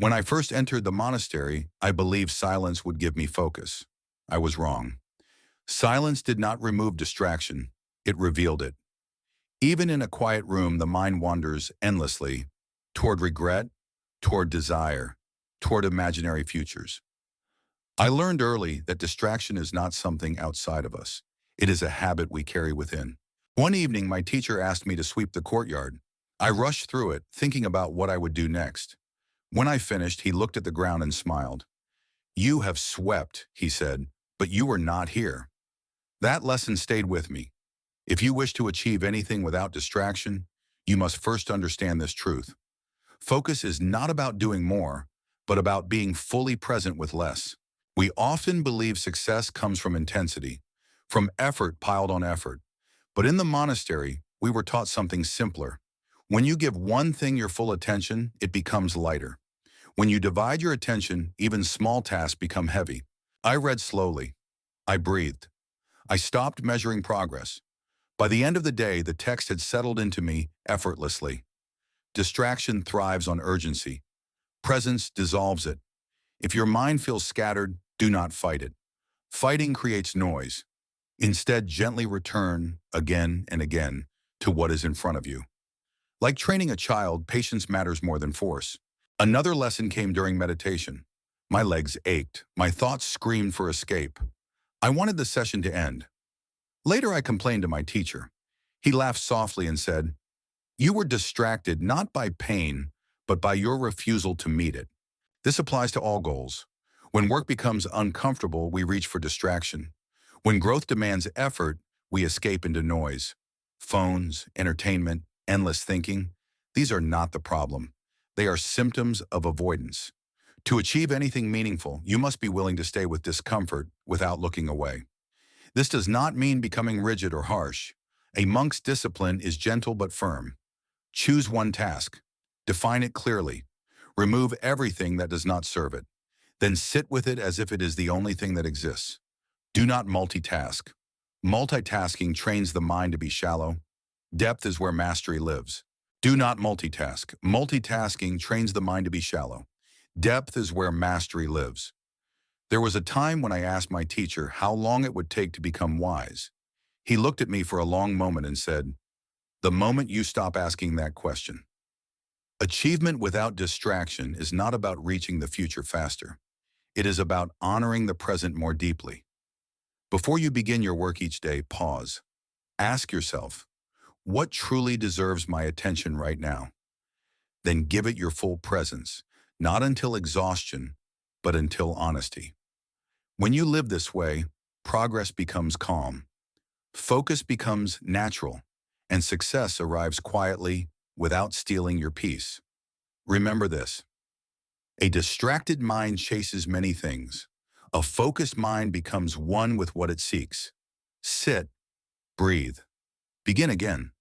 When I first entered the monastery, I believed silence would give me focus. I was wrong. Silence did not remove distraction, it revealed it. Even in a quiet room, the mind wanders endlessly toward regret, toward desire, toward imaginary futures. I learned early that distraction is not something outside of us. It is a habit we carry within. One evening, my teacher asked me to sweep the courtyard. I rushed through it, thinking about what I would do next. When I finished, he looked at the ground and smiled. "You have swept," he said, "but you were not here." That lesson stayed with me. If you wish to achieve anything without distraction, you must first understand this truth. Focus is not about doing more, but about being fully present with less. We often believe success comes from intensity, from effort piled on effort. But in the monastery, we were taught something simpler. When you give one thing your full attention, it becomes lighter. When you divide your attention, even small tasks become heavy. I read slowly. I breathed. I stopped measuring progress. By the end of the day, the text had settled into me effortlessly. Distraction thrives on urgency. Presence dissolves it. If your mind feels scattered, do not fight it. Fighting creates noise. Instead, gently return again and again to what is in front of you. Like training a child, patience matters more than force. Another lesson came during meditation. My legs ached. My thoughts screamed for escape. I wanted the session to end. Later, I complained to my teacher. He laughed softly and said, "You were distracted not by pain, but by your refusal to meet it." This applies to all goals. When work becomes uncomfortable, we reach for distraction. When growth demands effort, we escape into noise. Phones, entertainment, endless thinking, these are not the problem. They are symptoms of avoidance. To achieve anything meaningful, you must be willing to stay with discomfort without looking away. This does not mean becoming rigid or harsh. A monk's discipline is gentle but firm. Choose one task. Define it clearly. Remove everything that does not serve it. Then sit with it as if it is the only thing that exists. Do not multitask. Multitasking trains the mind to be shallow. Depth is where mastery lives. Do not multitask. Multitasking trains the mind to be shallow. Depth is where mastery lives. There was a time when I asked my teacher how long it would take to become wise. He looked at me for a long moment and said, "The moment you stop asking that question." Achievement without distraction is not about reaching the future faster. It is about honoring the present more deeply. Before you begin your work each day, pause. Ask yourself, what truly deserves my attention right now? Then give it your full presence, not until exhaustion, but until honesty. When you live this way, progress becomes calm, focus becomes natural, and success arrives quietly without stealing your peace. Remember this: a distracted mind chases many things. A focused mind becomes one with what it seeks. Sit, breathe, begin again.